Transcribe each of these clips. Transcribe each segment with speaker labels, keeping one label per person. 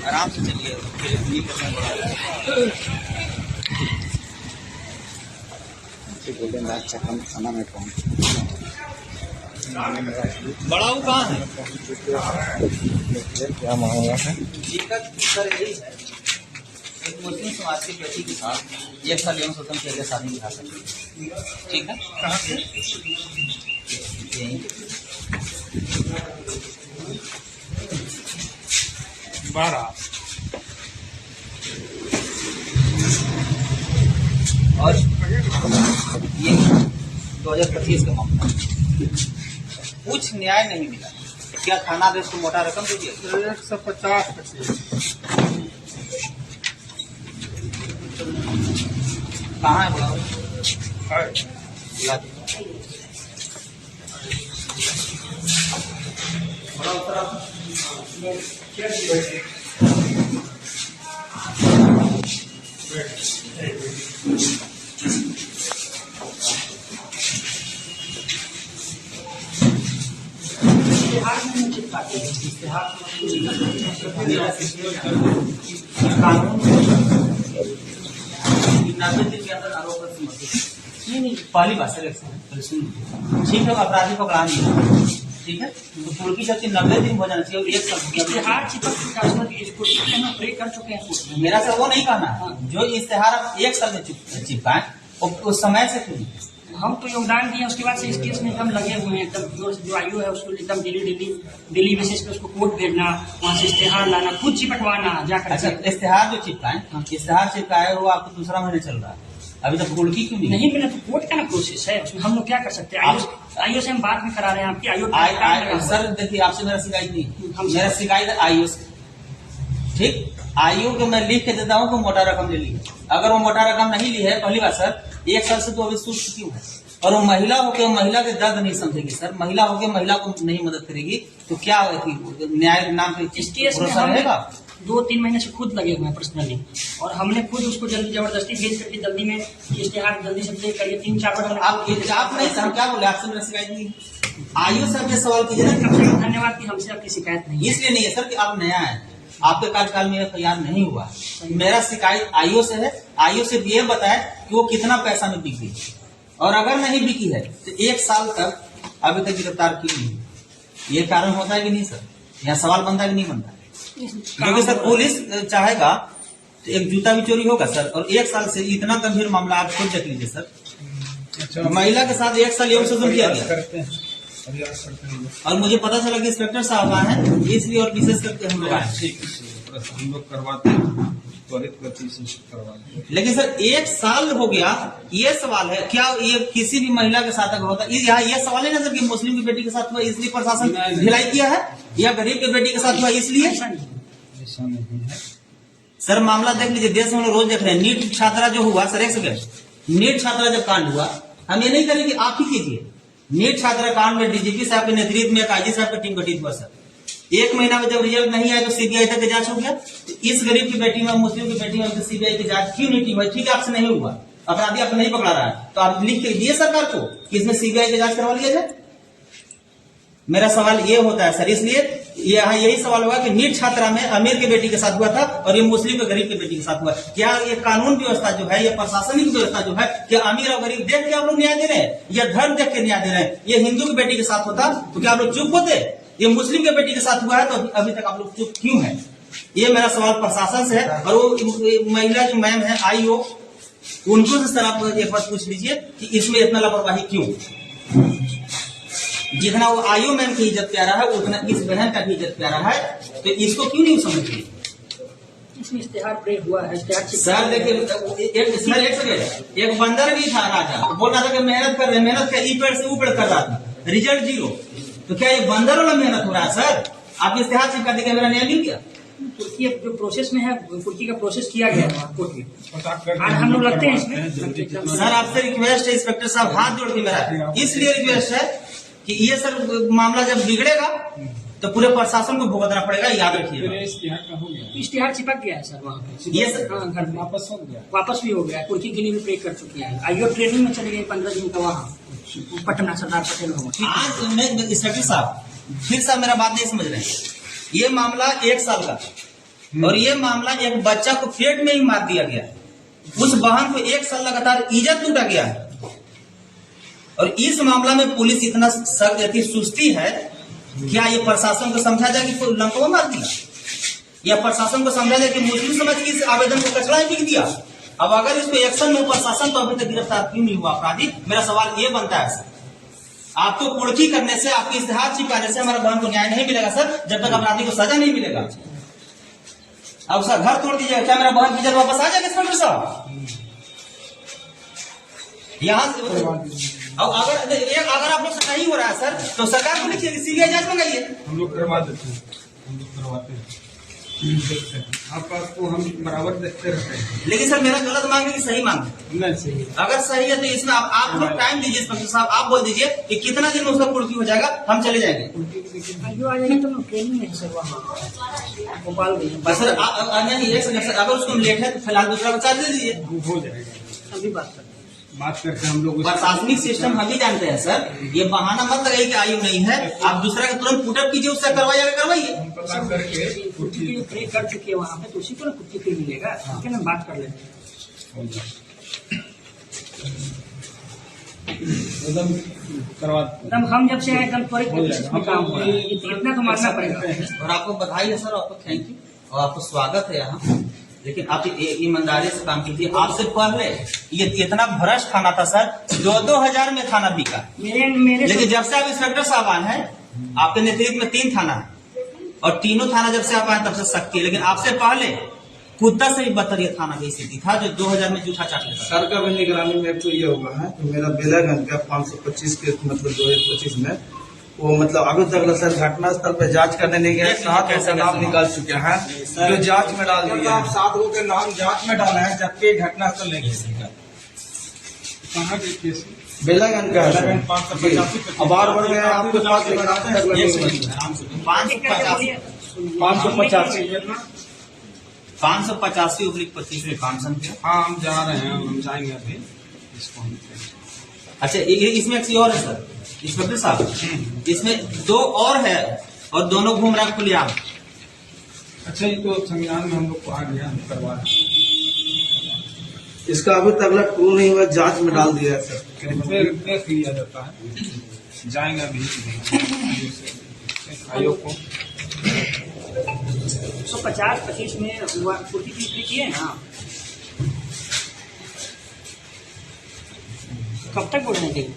Speaker 1: आराम से चलिए,
Speaker 2: गोल्डन राज चकम थाना में पहुँच
Speaker 1: बड़ा वो कहाँ है?
Speaker 2: क्या मामला है?
Speaker 1: दिक्कत सर यही है, एक मुस्लिम समाज की बेटी के साथ 1 साल यौन शोषण के लिए शादी निभा सकती है, ठीक है? कहाँ से? यहीं
Speaker 3: 12
Speaker 1: और ये 2025 का मामला, कुछ न्याय नहीं मिला। क्या थाना आदेश को मोटा रकम दीजिए?
Speaker 3: 150
Speaker 1: कहाँ है बुलाओ?
Speaker 3: है।
Speaker 1: बुला दीजिए। बुलाओ सर आप। कानून 90 दिन के अंदर आरोप नहीं, पहली बात सर ठीक है, अपराधी पकड़ा नहीं, ठीक है, तो तुर्की शक्ति 90 दिन हो जाना चाहिए और 1 साल
Speaker 4: इश्तेहार चिपक कर चुके हैं।
Speaker 1: मेरा सर वो नहीं कहना है, जो इश्तेहार आप 1 साल में चिपकाएं उस समय से क्यों?
Speaker 4: हम तो योगदान दिए, उसके बाद से इस केस में एकदम लगे हुए हैं, एकदम जो आयु है उसको एकदम दिल्ली बेसिस पे उसको कोर्ट भेजना, वहाँ से इश्तेहार लाना, खुद चिपकवाना जाकर।
Speaker 1: अच्छा, इश्तेहार जो चिपकाएं, इश्तेहार चिपकाए वो आपको दूसरा महीने चल रहा है, अभी तक कुर्की क्यों
Speaker 4: नहीं मिला? तो कोर्ट का ना प्रोसेस है, उसमें हम लोग क्या कर सकते हैं? आईओ से हम बात भी करा रहे हैं आपकी। आईओ
Speaker 1: सर देखिए, आपसे मेरा शिकायत नहीं, मेरा शिकायत है आईओ से, ठीक? आईओ को मैं लिख के देता हूँ कि मोटा रकम ले ली है। अगर वो मोटा रकम नहीं ली है, पहली बात सर 1 साल से तो अभी सुस्त क्यों है? और वो महिला होकर महिला के दर्द नहीं समझेगी सर, महिला होकर महिला को नहीं मदद करेगी तो क्या न्याय नाम पे
Speaker 4: इस केस में
Speaker 1: रहेगा?
Speaker 4: 2-3 महीने से खुद लगे हुए हैं पर्सनली, और हमने खुद उसको जल्दी जबरदस्ती भेज करके जल्दी में इश्तेहार जल्दी से प्ले करिए। 3-4 बार
Speaker 1: आप नहीं सर, हम क्या बोले? आपसे मेरा शिकायत नहीं। आयु सर ने सवाल कीजिए ना।
Speaker 4: धन्यवाद कि हमसे आपकी शिकायत नहीं,
Speaker 1: इसलिए नहीं है सर कि आप नया है, आपके कार्यकाल में FIR नहीं हुआ। मेरा शिकायत आईओ से है, आईओ से ये बताए कि वो कितना पैसा में बिकी, और अगर नहीं बिकी है तो 1 साल तक अभी तक गिरफ्तार क्यों नहीं? ये कारण होता है कि नहीं सर? यहाँ सवाल बनता है कि नहीं बनता है? क्योंकि सर पुलिस चाहेगा तो एक जूता भी चोरी होगा सर, और 1 साल से इतना गंभीर मामला आप खुद देख लीजिए सर। अच्छा, महिला के साथ 1 साल यौन शोषण किया गया, और मुझे पता चला कि इंस्पेक्टर साहब आए हैं, इसलिए और विशेष करके हम लोग आए।
Speaker 3: हम लोग करवाते हैं, त्वरित गति से करवाते हैं।
Speaker 1: लेकिन सर 1 साल हो गया, ये सवाल है क्या ये किसी भी महिला के साथ अगर होता? यहाँ ये सवाल है ना सर कि मुस्लिम की बेटी के साथ हुआ इसलिए प्रशासन ढिलाई किया है, या गरीब की बेटी के साथ हुआ इसलिए?
Speaker 3: ऐसा नहीं है
Speaker 1: सर मामला देख लीजिए, देश में हम लोग रोज देख रहे हैं। नीट छात्रा जो हुआ सर, एक सेकंड, नीट छात्रा जब कांड हुआ, हम ये नहीं करेंगे, आप ही कीजिए। नीट छात्रा कांड में DGP साहब के नेतृत्व में एक IG साहब की टीम गठित हुआ सर। 1 महीना में जब रिजल्ट नहीं आया तो CBI तक जांच हो गया। तो इस गरीब की बेटी में, मुस्लिम की बेटी में CBI की जांच क्यों नहीं हुई? ठीक है, आपसे नहीं हुआ, अपराधी आपको नहीं पकड़ा रहा है, तो आप लिख के दिए सरकार को कि इसमें CBI की जांच करवा लिया जाए। मेरा सवाल ये होता है सर, इसलिए यहाँ यही सवाल होगा कि नीट छात्रा में अमीर की बेटी के साथ हुआ था और ये मुस्लिम के गरीब की बेटी के साथ हुआ। क्या ये कानून व्यवस्था जो है, ये प्रशासनिक व्यवस्था जो है, क्या अमीर और गरीब देख के आप लोग न्याय दे रहे हैं या धर्म देख के न्याय दे रहे हैं? ये हिंदू की बेटी के साथ होता तो क्या आप लोग चुप होते? ये मुस्लिम के बेटी के साथ हुआ है तो अभी तक आप लोग चुप क्यों है? ये मेरा सवाल प्रशासन से है। और वो महिला जो मैम है IO, उनको से सर आप एक बार पूछ लीजिए कि इसमें इतना लापरवाही क्यों? जितना वो IO मैम की इज्जत प्यारा है उतना इस बहन का भी इज्जत प्यारा है, तो इसको क्यों नहीं समझिए?
Speaker 4: इसमें इश्तेहार प्रे हुआ है।
Speaker 1: सर देखिए, एक बंदर भी था राजा, बोल रहा था कि मेहनत कर रहे, मेहनत का ई पेड़ से ऊपर कर रहा था, रिजल्ट 0। तो क्या ये बंदर वाला मेहनत हो रहा है सर? आप इश्तेहार चिपका देंगे, मेरा न्याय मिल गया।
Speaker 4: तुर्की जो प्रोसेस में है, तुर्की का प्रोसेस किया गया है कोर्ट में, आज हम लोग लगते हैं इसमें।
Speaker 1: सर आपसे रिक्वेस्ट है इंस्पेक्टर साहब, हाथ जोड़ के मेरा इसलिए रिक्वेस्ट है कि ये सर मामला जब बिगड़ेगा तो पूरे प्रशासन को भुगतना पड़ेगा, याद रखिएगा।
Speaker 4: इश्तेहार चिपक गया है सर वहाँ पे,
Speaker 1: ये सर
Speaker 4: घर वापस हो गया, वापस भी हो गया। तुर्की के लिए भी प्रे कर चुकी है। IO ट्रेनिंग में चले गए 15 दिन का वहाँ पटना, सरदार पटेल भवन।
Speaker 1: आज इंस्पेक्टर साहब फिर साहब मेरा बात नहीं समझ रहे हैं। ये मामला 1 साल का, और ये मामला एक बच्चा को पेट में ही मार दिया गया। उस बहन को 1 साल लगातार इज्जत लूटा गया है। और इस मामला में पुलिस इतना सुस्ती है, क्या ये प्रशासन को समझा जाए कि लंकवा मार दिया, या प्रशासन को समझा जाए कि मुस्लिम समाज की इस आवेदन को कचरा ही बिक दिया। अब अगर इस पे एक्शन में प्रशासन तो अभी तक गिरफ्तार क्यों नहीं हुआ अपराधी? मेरा सवाल ये बनता है सर, आपको कुर्की करने से, आपके इश्तेहार छिपाने से हमारा बहन को न्याय नहीं मिलेगा सर, जब तक अपराधी को सजा नहीं मिलेगा। अब सर घर तोड़ दीजिएगा, क्या मेरा बहन की इज्जत वापस आ जाएगा इंस्पेक्टर साहब? यहाँ से अब अगर आप लोग से नहीं हो रहा है सर, तो सरकार को लिखिए, सीबीआई जांच मंगाइए।
Speaker 3: हम लोग करवा देते हैं, हम लोग करवाते हैं, देखते हैं आपको हम बराबर देखते रहते हैं।
Speaker 1: लेकिन सर मेरा गलत मांगे कि सही मांगे?
Speaker 3: नहीं सही है।
Speaker 1: अगर सही है तो इसमें आप लोग टाइम दीजिए इंस्पेक्टर साहब, आप बोल दीजिए कि कितना दिन में उसका कुर्की हो जाएगा, हम चले जाएंगे।
Speaker 4: जो आ जाएगा तो ट्रेनिंग है सर, वहाँ भोपाल गए
Speaker 1: सर नहीं एक सेकंड सर, अगर उसको लेट है तो फिलहाल दूसरा को चार्ज दे दीजिए।
Speaker 3: हो जाएगा,
Speaker 4: अभी बात करते
Speaker 3: बात करके हम लोग
Speaker 1: प्रशासनिक सिस्टम हम ही जानते हैं सर, ये बहाना मत लगाइए कि आयु नहीं है, आप दूसरा का तुरंत पुटअप कीजिए, उससे करवाइएगा करवाइए।
Speaker 3: हम पता करके
Speaker 4: हैं। कुर्ती के लिए प्रे कर चुके हैं वहाँ पे, तो उसी को ना कुर्ती फिर मिलेगा, ठीक है ना, बात कर लेते हैं।
Speaker 3: एकदम करवा
Speaker 4: एकदम हम जब से आए एकदम त्वरित गति में काम हो रहा है, इतना तो मानना पड़ेगा।
Speaker 1: और आपको बधाई है सर, आपको थैंक यू और आपको स्वागत है यहाँ। लेकिन आप ईमानदारी से काम कीजिए। आपसे पहले ये इतना भ्रष्ट थाना था सर, 2-2 में थाना बिका।
Speaker 4: मेरे
Speaker 1: लेकिन जब से आप इंस्पेक्टर साहब आए हैं, आपके नेतृत्व में 3 थाना है और तीनों थाना जब से आप आए तब से सख्ती है। लेकिन आपसे पहले कुत्ता से भी बदतर ये थाना की स्थिति था, जो 2000 में जूठा चाट लेता।
Speaker 5: सर का भी निगरानी में तो ये होगा है तो मेरा बेलागंज का 525 के मतलब 2025 में वो मतलब अभी तक सर घटना स्थल पे जांच करने नहीं गया, 7 लोग का नाम निकाल चुके हैं जो जांच में डाल दिए हैं।
Speaker 3: 7 लोगों के नाम जांच में डाले हैं, जबकि घटना स्थल नहीं है। कहाँ के केस?
Speaker 5: बेलागंज का है
Speaker 3: बेलागंज 585
Speaker 5: अब बार बढ़ गया आपके पास लेकर आते हैं
Speaker 1: 585/25 में काम संख्या।
Speaker 3: हाँ हम जा रहे हैं, हम जाएंगे अभी इसको हम।
Speaker 1: अच्छा इसमें एक चीज और है सर इंस्पेक्टर साहब, इसमें 2 और है और दोनों घूम रहा है खुलेआम।
Speaker 3: अच्छा ये तो संज्ञान में हम लोग को आ गया, हम करवा रहे
Speaker 5: इसका अभी तक प्रूव नहीं हुआ, जांच में डाल दिया है सर।
Speaker 3: हैं। फिर देख लिया जाता है, जाएंगे अभी आयोग को।
Speaker 4: 150-25 में हुआ कुर्ती की बिक्री किए ना, कब तक बोलने देंगे?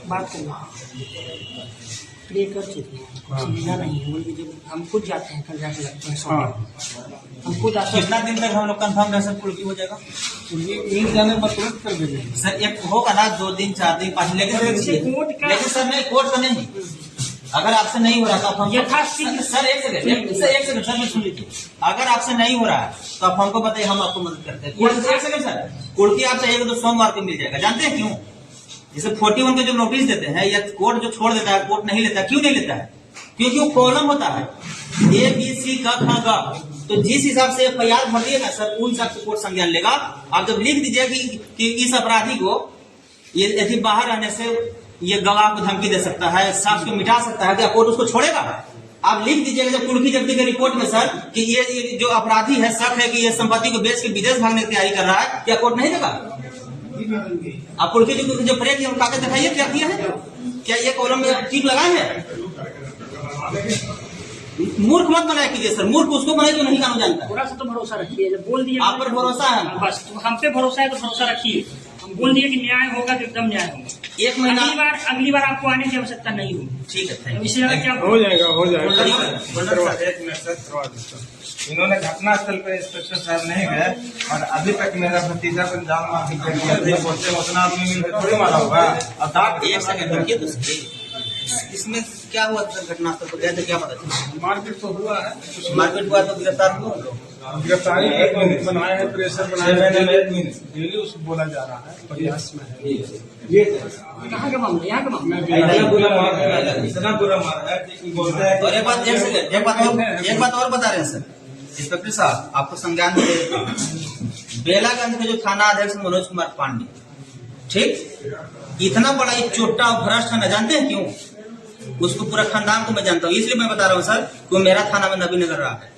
Speaker 4: बात करना प्रे कर चुके हैं, सुविधा नहीं है। बोलिए जब हम खुद जाते हैं, कल जाके लगते हैं हम खुद आते हैं।
Speaker 1: कितना दिन तक हम लोग कंफर्म रह सकते कुर्की हो जाएगा?
Speaker 3: मिल जाने पर तुरंत कर देंगे
Speaker 1: सर एक होगा ना 2 दिन 4 दिन 5 लेकिन सर नहीं कोर्ट का नहीं। अगर आपसे नहीं हो रहा तो आप हम सर एक सेकंड सर मैं सुन लीजिए। अगर आपसे नहीं हो रहा है तो आप हमको बताइए, हम आपको मदद करते हैं। एक सेकंड सर, कुर्की आप चाहिए तो सोमवार को मिल जाएगा। जानते हैं क्यों? जैसे 41 के जो नोटिस देते हैं या कोर्ट जो छोड़ देता है, कोर्ट नहीं लेता। क्यों नहीं लेता है? क्योंकि वो कॉलम होता है ABC का ख तो जिस हिसाब से FIR भर दिएगा सर, उन हिसाब से कोर्ट संज्ञान लेगा। आप जब लिख दीजिए कि इस अपराधी को ये यदि बाहर रहने से ये गवाह को धमकी दे सकता है, साक्ष्य को मिटा सकता है, क्या कोर्ट उसको छोड़ेगा? आप लिख दीजिएगा जब कुर्की जब्ती के रिपोर्ट में सर कि ये जो अपराधी है, शक है कि ये संपत्ति को बेच के विदेश भागने की तैयारी कर रहा है, क्या कोर्ट नहीं देगा? आप कुर्की जो प्रे किया कागज दिखाइए, क्या किया है? क्या ये कॉलम में ठीक लगाए हैं? मूर्ख मत बनाया कीजिए सर, मूर्ख उसको बनाए जो नहीं कानून जानता।
Speaker 4: थोड़ा सा तो भरोसा रखिए, जब बोल दिए
Speaker 1: आप पर भरोसा है,
Speaker 4: बस तो हम पे भरोसा है तो भरोसा रखिए। हम बोल दिए कि न्याय होगा तो एकदम न्याय होगा।
Speaker 1: 1 महीना
Speaker 4: अगली बार आपको आने की आवश्यकता नहीं होगी।
Speaker 1: ठीक है, थैंक यू।
Speaker 4: इससे ज्यादा क्या
Speaker 3: हो जाएगा, हो जाएगा।
Speaker 5: एक मिनट सर करवा देता हूं। इन्होंने घटना स्थल पे इंस्पेक्टर साहब नहीं गए और अभी तक मेरा भतीजा को जान मार के बोलते उतना आदमी मिलकर थोड़ी मारा होगा। अब आप
Speaker 1: एक सेकंड रुकिए तो सही। इसमें क्या हुआ सर? घटना स्थल पर गए थे, क्या पता चला?
Speaker 3: मारपीट तो हुआ है,
Speaker 1: मारपीट हुआ तो गिरफ्तार हुआ।
Speaker 3: गिरफ्तारी बनाया है, प्रेशर बनाया है, डेली उसको बोला जा रहा है, प्रयास में है।
Speaker 4: कहाँ का मामला? यहाँ का मामला।
Speaker 5: इतना बुरा मारा है कि बोलते हैं।
Speaker 1: और एक बात और बता रहे हैं सर इंस्पेक्टर साहब, आपको संज्ञान में बेलागंज के जो थाना अध्यक्ष मनोज कुमार पांडे, ठीक, इतना बड़ा ये चोट्टा और भ्रष्ट है ना, जानते हैं क्यों? उसको पूरा खानदान को मैं जानता हूँ, इसलिए मैं बता रहा हूँ सर, कि मेरा थाना में नबीनगर रहा है,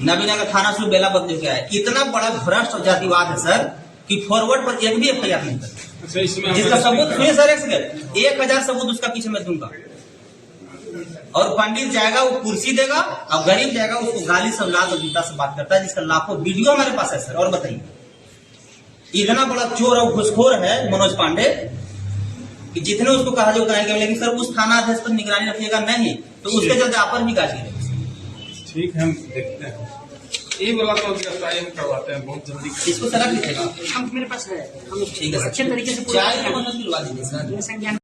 Speaker 1: नबीनगर थाना से बेला बदल के आया। इतना बड़ा भ्रष्ट और जातिवाद है सर कि फॉरवर्ड पर एक भी FIR नहीं करता।
Speaker 3: अच्छा, इसमें
Speaker 1: जिसका सबूत सुनिए सर, 1000 सबूत उसका पीछे मैं दूंगा। और पंडित जाएगा वो कुर्सी देगा, और गरीब जाएगा उसको गाली से, लात और जूता से बात करता है, जिसका लाखों वीडियो हमारे पास है सर। और बताइए, इतना बड़ा चोर और घुसखोर है मनोज पांडे कि जितने उसको कहा जो कहेंगे, लेकिन सर उस थाना अध्यक्ष पर निगरानी रखिएगा नहीं तो उसके चलते आप पर भी गाली देगा।
Speaker 3: ठीक है, हम देखते हैं। ये वाला तो गिरफ्तारी हम करवाते हैं बहुत जल्दी।
Speaker 1: इसको सलाह दीजिएगा,
Speaker 4: हम मेरे पास है, हम
Speaker 1: ठीक है सर,
Speaker 4: अच्छे तरीके से
Speaker 1: चाय का दिलवा दीजिए सर।
Speaker 4: संज्ञान